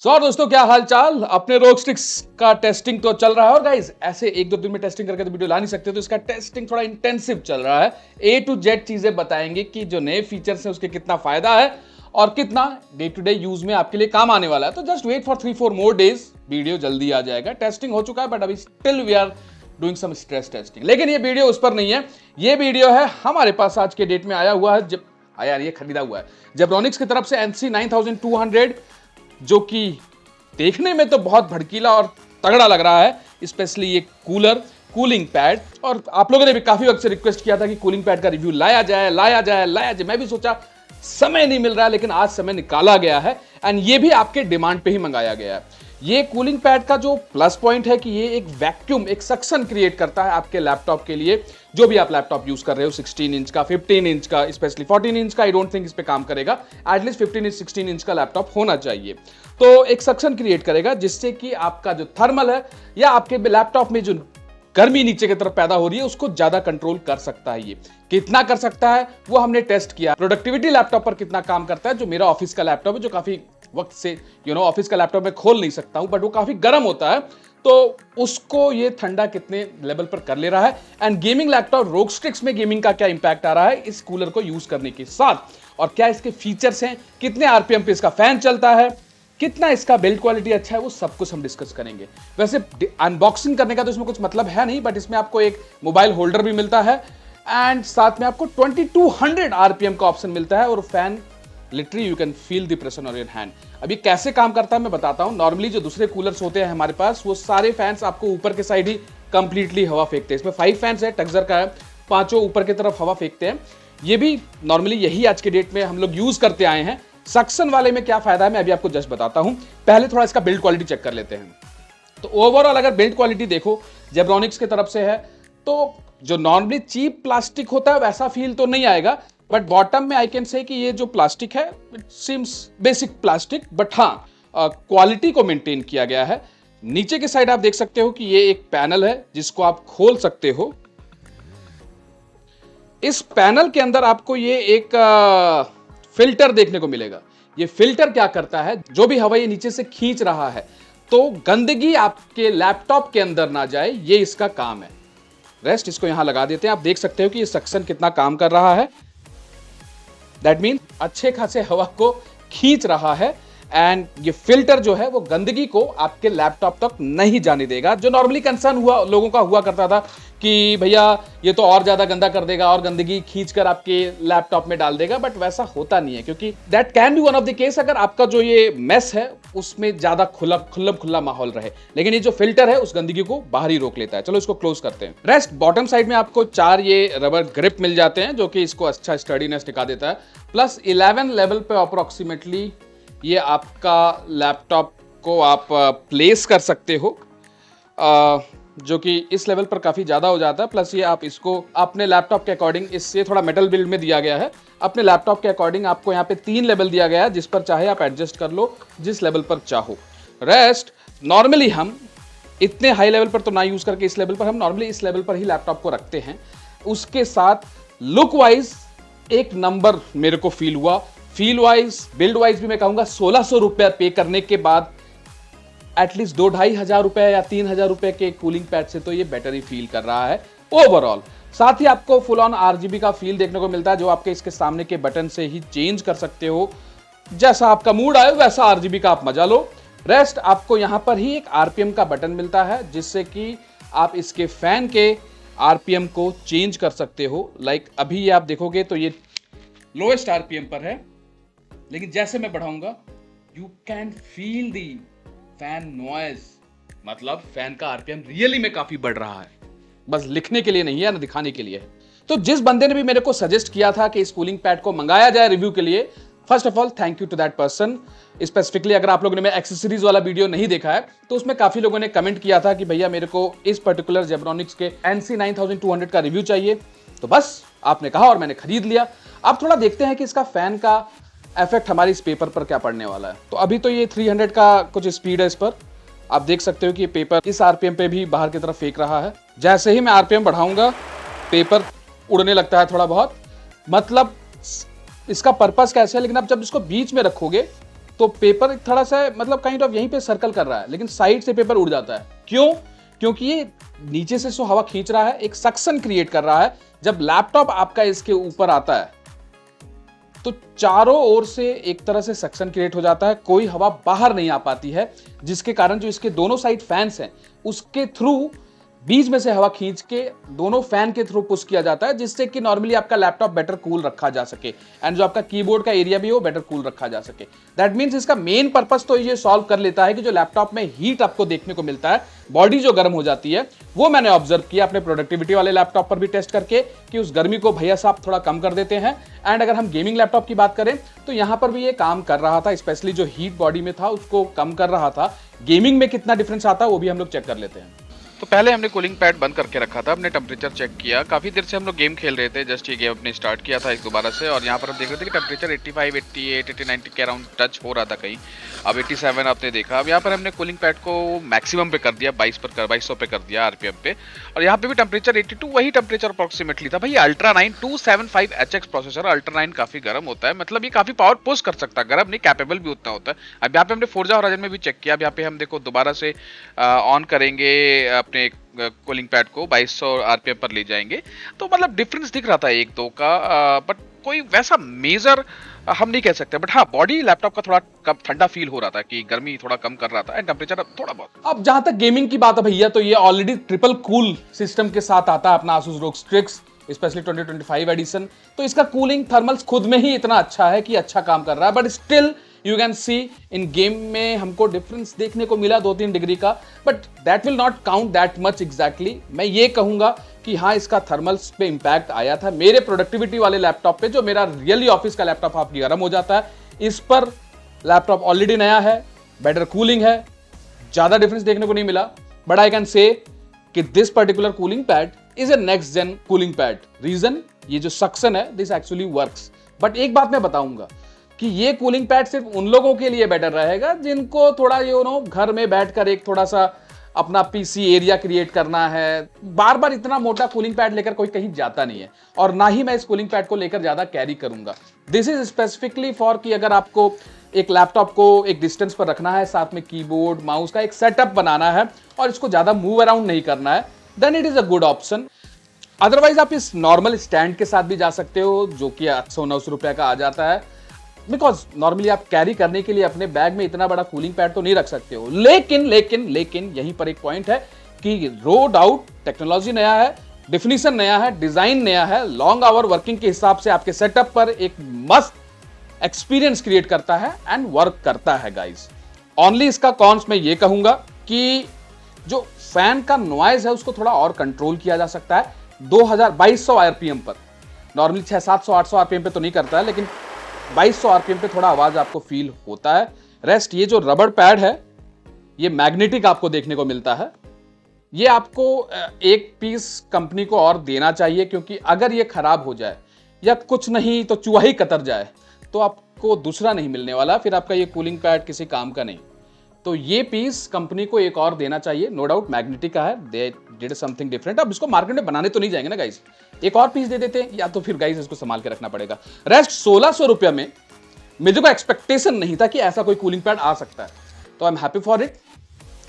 और दोस्तों क्या हाल चाल। अपने रोग स्टिक्स का टेस्टिंग तो चल रहा है और गाइस ऐसे एक दो दिन में टेस्टिंग करके तो वीडियो ला नहीं सकते, तो इसका टेस्टिंग थोड़ा इंटेंसिव चल रहा है। ए टू जेड चीजें बताएंगे कि जो नए फीचर्स हैं उसके कितना फायदा है और कितना डे टू डे यूज में आपके लिए काम आने वाला है। तो just wait for 3-4 more days, video जल्दी आ जाएगा। टेस्टिंग हो चुका है बट अभी still we are doing some stress testing, लेकिन ये वीडियो उस पर नहीं है। ये वीडियो है हमारे पास आज के डेट में आया हुआ है, जब आया ये खरीदा हुआ है जेब्रॉनिक्स की तरफ से NC 9200, जो कि देखने में तो बहुत भड़कीला और तगड़ा लग रहा है। स्पेशली ये कूलिंग पैड, और आप लोगों ने भी काफी वक्त से रिक्वेस्ट किया था कि कूलिंग पैड का रिव्यू लाया जाए। मैं भी सोचा समय नहीं मिल रहा है, लेकिन आज समय निकाला गया है एंड ये भी आपके डिमांड पे ही मंगाया गया है। ये कूलिंग पैड का जो प्लस पॉइंट है कि ये एक वैक्यूम, एक सक्शन क्रिएट करता है आपके लैपटॉप के लिए। जो भी आप लैपटॉप यूज कर रहे हो, 16 इंच का, 15 इंच का, स्पेशली 14 इंच का आई डोंट थिंक इस पे काम करेगा। एटलीस्ट 15 इंच 16 इंच का लैपटॉप होना चाहिए। तो एक सक्शन क्रिएट करेगा जिससे कि आपका जो थर्मल है या आपके लैपटॉप में जो गर्मी नीचे की तरफ पैदा हो रही है उसको ज्यादा कंट्रोल कर सकता है। ये कितना कर सकता है वो हमने टेस्ट किया। प्रोडक्टिविटी लैपटॉप पर कितना काम करता है, जो मेरा ऑफिस का लैपटॉप है, जो काफी वक्त से ऑफिस का लैपटॉप में खोल नहीं सकता हूं बट वो काफी गर्म होता है, तो उसको ये ठंडा कितने लेवल पर कर ले रहा है। एंड गेमिंग लैपटॉप रोग स्टिक्स में गेमिंग का क्या इंपैक्ट आ रहा है इस कूलर को यूज करने के साथ, और क्या इसके फीचर्स हैं, कितने आरपीएम पे इसका फैन चलता है, कितना इसका बिल्ड क्वालिटी अच्छा है, वो सब कुछ हम डिस्कस करेंगे। वैसे अनबॉक्सिंग करने का तो इसमें कुछ मतलब है नहीं, बट इसमें आपको एक मोबाइल होल्डर भी मिलता है एंड साथ में आपको 2200 आरपीएम का ऑप्शन मिलता है और fan literally you can feel the pressure on your hand. अभी कैसे काम करता है मैं बताता हूं। नॉर्मली जो दूसरे कूलर्स होते हैं हमारे पास, वो सारे फैंस आपको ऊपर के साइड ही कंप्लीटली हवा फेंकते हैं। इसमें 5 फैंस है, टक्सर का है, पांचों ऊपर की तरफ हवा फेंकते हैं। ये भी नॉर्मली यही आज के डेट में हम लोग यूज करते आए हैं। सक्शन वाले में क्या फायदा है मैं अभी आपको जस्ट बताता हूं। पहले थोड़ा इसका बिल्ड क्वालिटी चेक कर लेते हैं। तो ओवरऑल अगर बिल्ड क्वालिटी देखो जेब्रॉनिक्स की तरफ से है, तो जो नॉर्मली चीप प्लास्टिक होता है वैसा फील तो नहीं आएगा, बट बॉटम में आई कैन से कि ये जो प्लास्टिक है it seems basic plastic, but हाँ क्वालिटी को मेंटेन किया गया है। नीचे की साइड आप देख सकते हो कि ये एक पैनल है जिसको आप खोल सकते हो। इस पैनल के अंदर आपको ये एक फिल्टर देखने को मिलेगा। ये फिल्टर क्या करता है, जो भी हवा ये नीचे से खींच रहा है तो गंदगी आपके लैपटॉप के अंदर ना जाए, ये इसका काम है। रेस्ट इसको यहां लगा देते हैं। आप देख सकते हो कि ये सक्शन कितना काम कर रहा है। दैट मीन अच्छे खासे हवा को खींच रहा है एंड ये फिल्टर जो है वो गंदगी को आपके लैपटॉप तक नहीं जाने देगा। जो नॉर्मली कंसर्न लोगों का हुआ करता था कि भैया ये तो और ज्यादा गंदा कर देगा और गंदगी खींचकर आपके लैपटॉप में डाल देगा, बट वैसा होता नहीं है, क्योंकि that can be one of the case अगर आपका जो ये मेस है उसमें ज्यादा खुला माहौल रहे। लेकिन ये जो फिल्टर है उस गंदगी को बाहर ही रोक लेता है। चलो इसको क्लोज करते हैं। रेस्ट बॉटम साइड में आपको 4 ये रबर ग्रिप मिल जाते हैं जो कि इसको अच्छा स्टडीनेस टिका देता है। प्लस 11 लेवल पे अप्रोक्सीमेटली ये आपका लैपटॉप को आप प्लेस कर सकते हो, जो कि इस लेवल पर काफ़ी ज़्यादा हो जाता है। प्लस ये आप इसको अपने लैपटॉप के अकॉर्डिंग, इससे थोड़ा मेटल बिल्ड में दिया गया है, अपने लैपटॉप के अकॉर्डिंग आपको यहाँ पे 3 लेवल दिया गया है, जिस पर चाहे आप एडजस्ट कर लो जिस लेवल पर चाहो। रेस्ट नॉर्मली हम इतने हाई लेवल पर तो ना यूज़ करके इस लेवल पर, हम नॉर्मली इस लेवल पर ही लैपटॉप को रखते हैं। उसके साथ लुक वाइज एक नंबर मेरे को फील हुआ। फील वाइज, बिल्ड वाइज भी मैं कहूँगा 1600 रुपये पे करने के बाद एटलीस्ट 2-2,500 रुपए या 3,000 रुपए के कूलिंग पैड से तो ये बेटर ही फील कर रहा है ओवरऑल। साथ ही आपको फुल ऑन RGB का फील देखने को मिलता है, जो आपके इसके सामने के बटन से ही चेंज कर सकते हो। जैसा आपका मूड आए वैसा RGB का आप मजा लो। रेस्ट आपको यहाँ पर ही एक RPM का बटन मिलता है, जिससे कि आप इसके फैन के RPM को चेंज कर सकते हो। लाइक अभी ये आप देखोगे तो ये लोएस्ट RPM पर है, लेकिन जैसे मैं बढ़ाऊंगा you can feel the fan noise, मतलब फैन का आरपीएम रियली में काफी बढ़ रहा है। बस लिखने के लिए नहीं है ना, दिखाने के लिए है। तो जिस बंदे ने भी मेरे को सजेस्ट किया था कि इस कूलिंग पैड को मंगाया जाए रिव्यू के लिए, first of all thank you to that person. Specifically अगर आप लोगों ने मेरा एक्सेसरीज वाला वीडियो नहीं देखा है तो उसमें काफी लोगों ने कमेंट किया था कि भैया मेरे को इस पर्टिकुलर जेब्रॉनिक्स के NC 9200 का रिव्यू चाहिए। तो बस आपने कहा और मैंने खरीद लिया। अब थोड़ा देखते हैं कि इसका फैन का इफेक्ट हमारी इस पेपर पर क्या पड़ने वाला है। तो अभी तो ये 300 का कुछ स्पीड है इस पर। आप देख सकते हो कि ये पेपर इस आरपीएम पे भी बाहर की तरफ फेंक रहा है। जैसे ही मैं आरपीएम बढ़ाऊंगा पेपर उड़ने लगता है थोड़ा बहुत। मतलब इसका पर्पस कैसे है, लेकिन आप जब इसको बीच में रखोगे तो पेपर थोड़ा सा मतलब काइंड ऑफ यहीं पे सर्कल कर रहा है, लेकिन साइड से पेपर उड़ जाता है। क्यों? क्योंकि ये नीचे से हवा खींच रहा है, एक सक्शन क्रिएट कर रहा है। जब लैपटॉप आपका इसके ऊपर आता है तो चारों ओर से एक तरह से सक्शन क्रिएट हो जाता है, कोई हवा बाहर नहीं आ पाती है, जिसके कारण जो इसके दोनों साइड फैंस हैं उसके थ्रू बीच में से हवा खींच के दोनों फैन के थ्रू पुश किया जाता है, जिससे कि नॉर्मली आपका लैपटॉप बेटर कूल रखा जा सके एंड जो आपका कीबोर्ड का एरिया भी हो बेटर कूल रखा जा सके। दैट मींस इसका मेन पर्पस तो ये सॉल्व कर लेता है कि जो लैपटॉप में हीट आपको देखने को मिलता है, बॉडी जो गर्म हो जाती है, वो मैंने ऑब्जर्व किया अपने प्रोडक्टिविटी वाले लैपटॉप पर भी टेस्ट करके कि उस गर्मी को भैया साहब थोड़ा कम कर देते हैं। एंड अगर हम गेमिंग लैपटॉप की बात करें तो यहां पर भी ये काम कर रहा था, स्पेशली जो हीट बॉडी में था उसको कम कर रहा था। गेमिंग में कितना डिफरेंस आता है वो भी हम लोग चेक कर लेते हैं। तो पहले हमने कूलिंग पैड बंद करके रखा था, हमने टेम्परेचर चेक किया। काफ़ी देर से हम लोग गेम खेल रहे थे, जस्ट ये गेम अपने स्टार्ट किया था एक दोबारा से, और यहाँ पर हम देख रहे थे कि टेम्परेचर 85, 88, 80, 90 के अराउंड टच हो रहा था कहीं। अब 87 आपने देखा। अब यहाँ पर हमने कूलिंग पैड को मैक्सिमम पे कर दिया, 2200 पे कर दिया आरपीएम पे, और यहाँ पे भी टेम्परेचर 82 वही टेम्परेचर अप्रोक्सीमेटली था। भाई अल्ट्रा 9 275HX प्रोसेसर, अल्ट्रा 9 काफ़ी गर्म होता है, मतलब ये काफ़ी पावर पुश कर सकता है, गर्म नहीं कैपेबल भी उतना होता है। अब यहाँ पे हमने फोर्जा होराइजन में भी चेक किया। अब यहाँ पे हम देखो दोबारा से ऑन करेंगे अपने कूलिंग पैड को, 2200 आरपीएम पर ले जाएंगे, तो मतलब डिफरेंस दिख रहा था एक दो का, बट कोई वैसा मेजर हम नहीं कह सकते। बट हाँ, बॉडी लैपटॉप का थोड़ा कम ठंडा फील हो रहा था कि गर्मी थोड़ा कम कर रहा था, एंड टेम्परेचर थोड़ा बहुत। अब जहां तक गेमिंग की बात है भैया, तो ये ऑलरेडी ट्रिपल कूल सिस्टम के साथ आता है अपना Asus ROG Strix, specially 2025 edition. तो इसका कूलिंग थर्मल्स खुद में ही इतना अच्छा है कि अच्छा काम कर रहा है, but still you can see in game में हमको डिफरेंस देखने को मिला 2-3 डिग्री का, but that will not count that much exactly. मैं ये कहूंगा कि हाँ, इसका थर्मल्स पे इंपैक्ट आया था। मेरे प्रोडक्टिविटी वाले लैपटॉप पे, जो मेरा रियली ऑफिस का लैपटॉप आपकी गर्म हो जाता है, इस पर लैपटॉप ऑलरेडी नया है, बेटर कूलिंग है, ज्यादा डिफरेंस देखने को नहीं मिला। But I can say that this particular cooling pad is a next gen cooling pad. Reason, ये जो सक्शन है, दिस एक्चुअली वर्क्स। बट एक बात मैं बताऊंगा कि ये कूलिंग पैड सिर्फ उन लोगों के लिए बेटर रहेगा जिनको थोड़ा घर में बैठकर एक थोड़ा सा अपना पीसी एरिया क्रिएट करना है। बार बार इतना मोटा कूलिंग पैड लेकर कोई कहीं जाता नहीं है, और ना ही मैं इस कूलिंग पैड को लेकर ज्यादा कैरी करूंगा। दिस इज स्पेसिफिकली फॉर कि अगर आपको एक लैपटॉप को एक डिस्टेंस पर रखना है, साथ में कीबोर्ड माउस का एक सेटअप बनाना है और इसको ज्यादा मूव अराउंड नहीं करना है, then it is a good option. Otherwise आप इस नॉर्मल स्टैंड के साथ भी जा सकते हो, जो कि 800-900 रुपए का आ जाता है, बिकॉज नॉर्मली आप कैरी करने के लिए अपने बैग में इतना बड़ा कूलिंग पैड तो नहीं रख सकते हो। लेकिन यहीं पर एक पॉइंट है कि नो डाउट टेक्नोलॉजी नया है, डिफिनीशन नया है, डिजाइन नया है, लॉन्ग आवर वर्किंग के हिसाब से आपके सेटअप पर एक मस्त एक्सपीरियंस क्रिएट करता है एंड वर्क करता है गाइस। ओनली इसका कॉन्स मैं ये कहूंगा कि जो फैन का नॉइज है उसको थोड़ा और कंट्रोल किया जा सकता है। 2200 आरपीएम पर, नॉर्मली 600-700-800 आरपीएम पे तो नहीं करता है, लेकिन 2200 आरपीएम पे थोड़ा आवाज आपको फील होता है। रेस्ट, ये जो रबड़ पैड है ये मैग्नेटिक आपको देखने को मिलता है। ये आपको एक पीस कंपनी को और देना चाहिए, क्योंकि अगर ये खराब हो जाए या कुछ नहीं तो चूहा ही कतर जाए तो आपको दूसरा नहीं मिलने वाला, फिर आपका ये कूलिंग पैड किसी काम का नहीं। तो ये पीस कंपनी को एक और देना चाहिए। नो डाउट मैग्नेटिक का है, दे डिड समथिंग डिफरेंट। अब इसको मार्केट में बनाने तो नहीं जाएंगे ना गाइस, एक और पीस दे देते हैं, या तो फिर गाइस इसको संभाल के रखना पड़ेगा। रेस्ट 1600 रुपये में मुझे को एक्सपेक्टेशन नहीं था कि ऐसा कोई कूलिंग पैड आ सकता है, तो I am happy for it.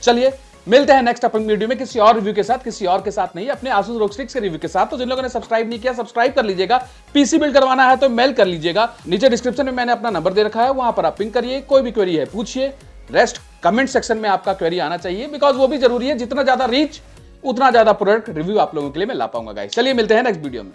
चलिए मिलते हैं नेक्स्ट अपनी वीडियो में किसी और रिव्यू के साथ, किसी और के साथ नहीं, अपने Asus ROG Strix के रिव्यू के साथ। तो जिन लोगों ने सब्सक्राइब नहीं किया, सब्सक्राइब कर लीजिएगा। पीसी बिल्ड करवाना है तो मेल कर लीजिएगा, नीचे डिस्क्रिप्शन में मैंने अपना नंबर दे रखा है, वहां पर आप पिंग करिए, कोई भी क्वेरी है पूछिए। रेस्ट कमेंट सेक्शन में आपका क्वेरी आना चाहिए, बिकॉज वो भी जरूरी है। जितना ज्यादा रीच उतना ज्यादा प्रोडक्ट रिव्यू आप लोगों के लिए मैं ला पाऊंगा गाइस। चलिए मिलते हैं नेक्स्ट वीडियो में।